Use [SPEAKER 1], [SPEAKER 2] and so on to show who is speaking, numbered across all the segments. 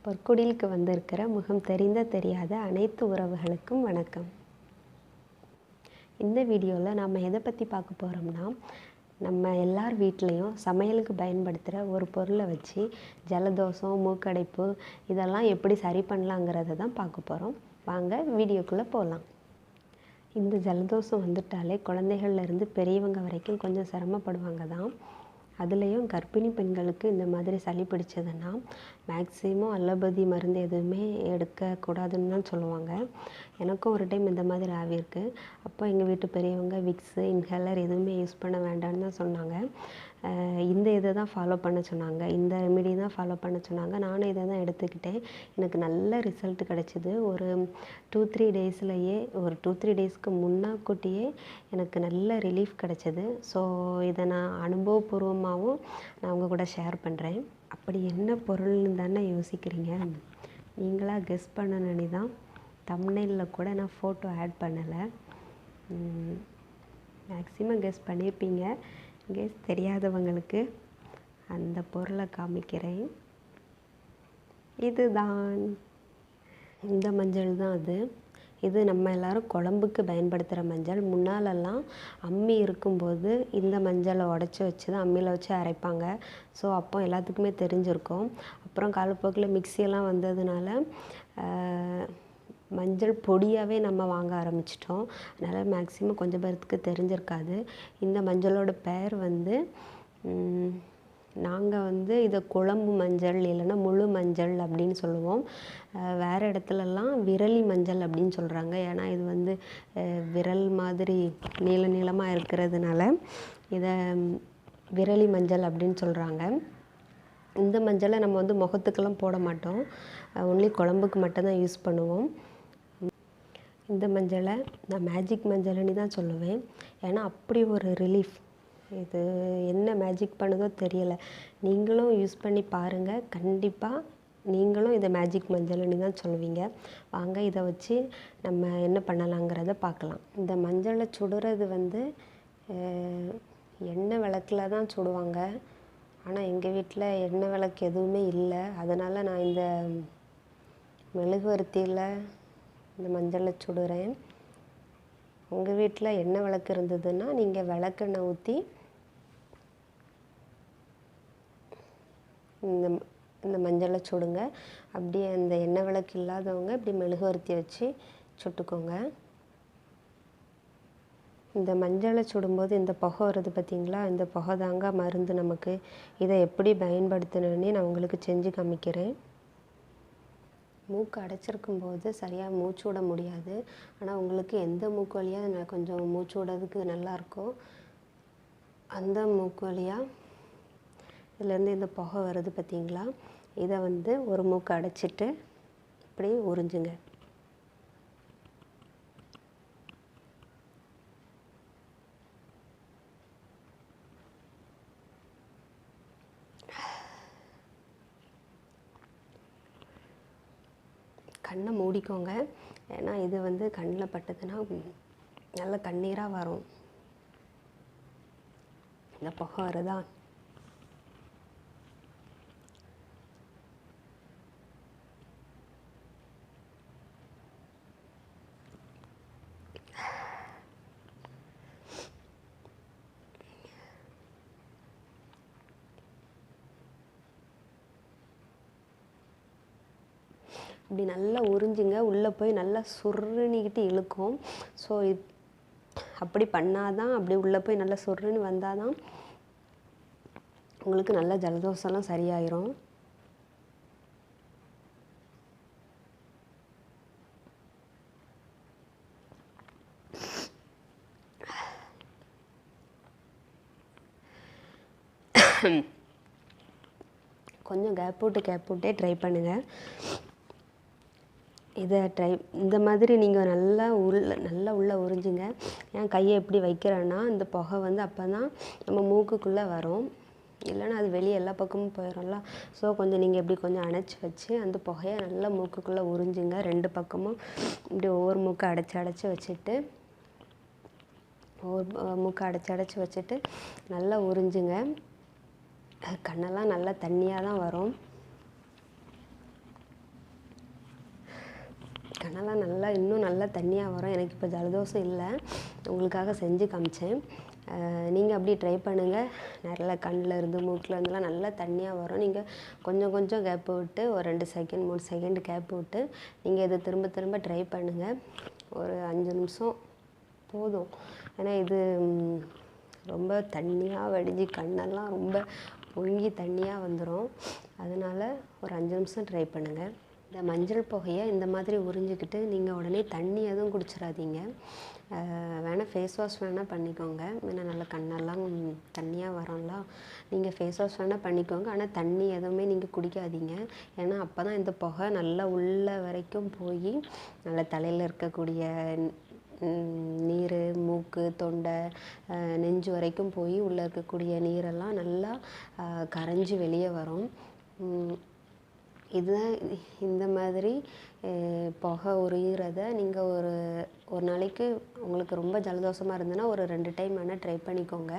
[SPEAKER 1] பொற்குடிலுக்கு வந்திருக்கிற முகம் தெரிந்த தெரியாத அனைத்து உறவுகளுக்கும் வணக்கம். இந்த வீடியோவில் நாம் எதை பற்றி பார்க்க போகிறோம்னா, நம்ம எல்லார் வீட்லேயும் சமையலுக்கு பயன்படுத்துகிற ஒரு பொருளை வச்சு ஜலதோஷம், மூக்கடைப்பு இதெல்லாம் எப்படி சரி பண்ணலாங்கிறத தான் பார்க்க போகிறோம். வாங்க வீடியோக்குள்ளே போகலாம். இந்த ஜலதோஷம் வந்துட்டாலே குழந்தைகள்லேருந்து பெரியவங்க வரைக்கும் கொஞ்சம் சிரமப்படுவாங்க தான். அதுலேயும் கர்ப்பிணி பெண்களுக்கு இந்த மாதிரி சளி பிடிச்சதுன்னா மேக்ஸிமம் அலோபதி மருந்து எதுவுமே எடுக்கக்கூடாதுன்னு தான் சொல்லுவாங்க. எனக்கும் ஒரு டைம் இந்த மாதிரி ஆகியிருக்கு. அப்போ எங்கள் வீட்டு பெரியவங்க விக்ஸு, இன்ஹேலர் எதுவுமே யூஸ் பண்ண வேண்டாம்னு தான் சொன்னாங்க. இந்த இதை தான் ஃபாலோ பண்ண சொன்னாங்க, இந்த ரெமிடி தான் ஃபாலோ பண்ண சொன்னாங்க. நானும் இதை தான் எடுத்துக்கிட்டேன். எனக்கு நல்ல ரிசல்ட் கிடச்சிது. ஒரு 2-3 டேஸ்லையே, ஒரு 2-3 டேஸ்க்கு முன்னாக்கூட்டியே எனக்கு நல்ல ரிலீஃப் கிடச்சிது. ஸோ இதை நான் அனுபவபூர்வமாகவும் நான் உங்கள் கூட ஷேர் பண்ணுறேன். அப்படி என்ன பொருள்னு தானே யோசிக்கிறீங்க? நீங்களாக கெஸ் பண்ணணுன்னு தான் தம்ப்நெயிலில் கூட நான் ஃபோட்டோ ஆட் பண்ணலை. மேக்ஸிமம் கெஸ் பண்ணியிருப்பீங்க. கெஸ் தெரியாதவங்களுக்கு அந்த பொருளை காமிக்கிறேன். இதுதான், இந்த மஞ்சள் தான் அது. இது நம்ம எல்லோரும் குழம்புக்கு பயன்படுத்துகிற மஞ்சள். முன்னாலெல்லாம் அம்மி இருக்கும்போது இந்த மஞ்சளை உடச்சி வச்சு தான் அம்மியில் வச்சு அரைப்பாங்க. ஸோ அப்போ எல்லாத்துக்குமே தெரிஞ்சிருக்கும். அப்புறம் காலப்போக்கில் மிக்சியெல்லாம் வந்ததுனால மஞ்சள் பொடியாகவே நம்ம வாங்க ஆரம்பிச்சிட்டோம். அதனால் மேக்ஸிமம் கொஞ்சம் பேர்த்துக்கு தெரிஞ்சிருக்காது. இந்த மஞ்சளோட பேர் வந்து நாங்கள் இதை குழம்பு மஞ்சள் இல்லைன்னா முழு மஞ்சள் அப்படின்னு சொல்லுவோம். வேறு இடத்துலலாம் விரலி மஞ்சள் அப்படின்னு சொல்கிறாங்க. ஏன்னா இது விரல் மாதிரி நீளமாக இருக்கிறதுனால இதை விரலி மஞ்சள் அப்படின்னு சொல்கிறாங்க. இந்த மஞ்சளை நம்ம முகத்துக்கெல்லாம் போட மாட்டோம். ஒன்லி குழம்புக்கு மட்டும்தான் யூஸ் பண்ணுவோம். இந்த மஞ்சளை நான் மேஜிக் மஞ்சள்னு தான் சொல்லுவேன். ஏன்னா அப்படி ஒரு ரிலீஃப். இது என்ன மேஜிக் பண்ணுதோ தெரியலை. நீங்களும் யூஸ் பண்ணி பாருங்கள். கண்டிப்பாக நீங்களும் இதை மேஜிக் மஞ்சள்னு தான் சொல்லுவீங்க. வாங்க இதை வச்சு நம்ம என்ன பண்ணலாங்கிறத பார்க்கலாம். இந்த மஞ்சளை சுடுறது எண்ணெய் விளக்கில் தான் சுடுவாங்க. ஆனால் எங்கள் வீட்டில் எண்ணெய் விளக்கு எதுவுமே இல்லை. அதனால் நான் இந்த மெழுகுவர்த்தியில் இந்த மஞ்சளை சுடுறேன். உங்கள் வீட்டில் எண்ணெய் விளக்கு இருந்ததுன்னா நீங்கள் விளக்கெண்ணெய் ஊற்றி இந்த மஞ்சளை சுடுங்க. அப்படியே அந்த எண்ணெய் விளக்கு இல்லாதவங்க இப்படி மெழுகுவர்த்தி வச்சு சுட்டுக்கோங்க. இந்த மஞ்சளை சுடும்போது இந்த புகை வருது பார்த்திங்களா? இந்த புகை தாங்க மருந்து நமக்கு. இதை எப்படி பயன்படுத்தணுன்னே நான் உங்களுக்கு செஞ்சு காமிக்கிறேன். மூக்கு அடைச்சிருக்கும்போது சரியாக மூச்சு விட முடியாது. ஆனால் உங்களுக்கு எந்த மூக்கு வழியாக கொஞ்சம் மூச்சு விடுறதுக்கு நல்லாயிருக்கோ அந்த மூக்கு வழியாக இதுலேருந்து இந்த புகை வருது பார்த்திங்களா? இதை ஒரு மூக்கு அடைச்சிட்டு இப்படி உறிஞ்சுங்க. கண்ணை மூடிக்கோங்க. ஏன்னா இது கண்ணில் பட்டதுன்னா நல்ல கண்ணீராக வரும். இந்த புகை வருதா? இப்படி நல்லா உறிஞ்சுங்க. உள்ளே போய் நல்லா சுருணிக்கிட்டு இழுக்கும். ஸோ அப்படி பண்ணாதான், அப்படி உள்ளே போய் நல்லா சுருணி வந்தால் தான் உங்களுக்கு நல்ல ஜலதோஷம்லாம் சரியாயிரும். கொஞ்சம் கேப் விட்டே ட்ரை பண்ணுங்கள். இந்த மாதிரி நீங்கள் நல்லா உள்ளே உறிஞ்சுங்க. ஏன் கையை எப்படி வைக்கிறேன்னா இந்த புகை அப்போ தான் நம்ம மூக்குக்குள்ளே வரும். இல்லைன்னா அது வெளியே எல்லா பக்கமும் போயிடும்ல. ஸோ கொஞ்சம் நீங்கள் எப்படி கொஞ்சம் அணைச்சி வச்சு அந்த புகையை நல்லா மூக்குக்குள்ளே உறிஞ்சுங்க. 2 பக்கமும் இப்படி ஒவ்வொரு மூக்கை அடைச்சி வச்சுட்டு நல்லா உறிஞ்சுங்க. கண்ணெல்லாம் நல்லா தண்ணியாக தான் வரும். கண்ணெல்லாம் நல்லா இன்னும் நல்லா தண்ணியாக வரும். எனக்கு இப்போ ஜலதோஷம் இல்லை, உங்களுக்காக செஞ்சு காமிச்சேன். நீங்கள் அப்படி ட்ரை பண்ணுங்கள். நல்லா கண்ணில் இருந்து மூக்கில் இருந்துலாம் நல்லா தண்ணியாக வரும். நீங்கள் கொஞ்சம் கொஞ்சம் கேப்பு விட்டு ஒரு 2 செகண்ட் 3 செகண்ட் கேப்பு விட்டு நீங்கள் இதை திரும்ப திரும்ப ட்ரை பண்ணுங்கள். ஒரு 5 நிமிஷம் போதும். ஏன்னா இது ரொம்ப தண்ணியாக வடிஞ்சு கண்ணெல்லாம் ரொம்ப பொங்கி தண்ணியாக வந்துடும். அதனால் ஒரு 5 நிமிஷம் ட்ரை பண்ணுங்கள். இந்த மஞ்சள் புகையை இந்த மாதிரி உறிஞ்சிக்கிட்டு நீங்கள் உடனே தண்ணி எதுவும் குடிச்சிடாதீங்க. வேணால் ஃபேஸ் வாஷ் வேணால் பண்ணிக்கோங்க. ஏன்னா நல்லா கண்ணெல்லாம் தண்ணியாக வரும்ல, நீங்கள் ஃபேஸ் வாஷ் வேணால் பண்ணிக்கோங்க. ஆனால் தண்ணி எதுவுமே நீங்கள் குடிக்காதீங்க. ஏன்னா அப்போ தான் இந்த புகை நல்லா உள்ள வரைக்கும் போய் நல்லா தலையில் இருக்கக்கூடிய நீர், மூக்கு, தொண்டை, நெஞ்சு வரைக்கும் போய் உள்ளே இருக்கக்கூடிய நீரெல்லாம் நல்லா கரைஞ்சி வெளியே வரும். இதுதான் இந்த மாதிரி புகை உரிகிறத நீங்கள் ஒரு நாளைக்கு உங்களுக்கு ரொம்ப ஜலதோஷமாக இருந்ததுன்னா ஒரு 2 டைம் வேணால் ட்ரை பண்ணிக்கோங்க.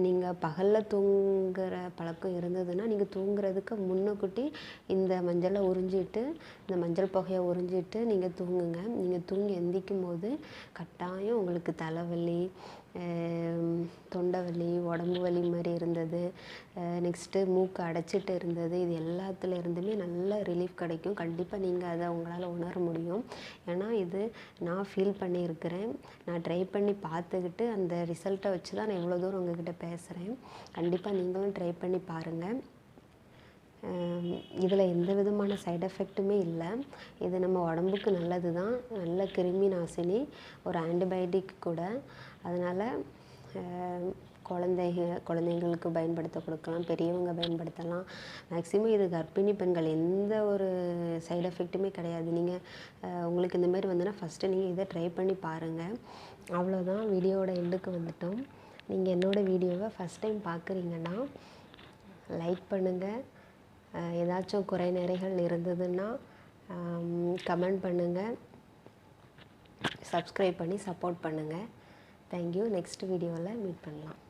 [SPEAKER 1] நீங்கள் பகலில் தூங்குகிற பழக்கம் இருந்ததுன்னா நீங்கள் தூங்குறதுக்கு முன்னக்கூட்டி இந்த மஞ்சளை உறிஞ்சிட்டு, இந்த மஞ்சள் புகையை உறிஞ்சிட்டு நீங்கள் தூங்குங்க. நீங்கள் தூங்கி எந்திக்கும் போது கட்டாயம் உங்களுக்கு தலைவலி, தொண்டை வலி, உடம்பு வலி மாதிரி இருந்தது, நெக்ஸ்ட்டு மூக்கு அடைச்சிட்டு இருந்தது, இது எல்லாத்துல இருந்துமே நல்ல ரிலீஃப் கிடைக்கும். கண்டிப்பாக நீங்கள் அதை உங்களால் உணர முடியும். ஏன்னா இது நான் ஃபீல் பண்ணியிருக்கிறேன். நான் ட்ரை பண்ணி பார்த்துக்கிட்டு அந்த ரிசல்ட்டை வச்சு தான் நான் இவ்வளோ தூரம் உங்ககிட்ட பேசுகிறேன். கண்டிப்பாக நீங்களும் ட்ரை பண்ணி பாருங்கள். இதில் எந்த விதமான சைடு எஃபெக்ட்டுமே இல்லை. இது நம்ம உடம்புக்கு நல்லது தான், நல்ல கிருமி நாசினி, ஒரு ஆன்டிபயோட்டிக் கூட. அதனால் குழந்தைங்களுக்கு பயன்படுத்த கொடுக்கலாம், பெரியவங்க பயன்படுத்தலாம். மேக்ஸிமம் இது கர்ப்பிணி பெண்கள் எந்த ஒரு சைடு எஃபெக்ட்டுமே கிடையாது. நீங்கள் உங்களுக்கு இந்தமாரி வந்துன்னா ஃபஸ்ட்டு நீங்கள் இதை ட்ரை பண்ணி பாருங்கள். அவ்வளோதான், வீடியோவோட எண்டுக்கு வந்துட்டோம். நீங்கள் என்னோடய வீடியோவை ஃபஸ்ட் டைம் பார்க்குறீங்கன்னா லைக் பண்ணுங்கள். ஏதாச்சும் குறை நிறைகள் இருந்ததுன்னா கமெண்ட் பண்ணுங்கள். சப்ஸ்கிரைப் பண்ணி சப்போர்ட் பண்ணுங்கள். தேங்க்யூ. நெக்ஸ்ட் வீடியோவில் மீட் பண்ணலாம்.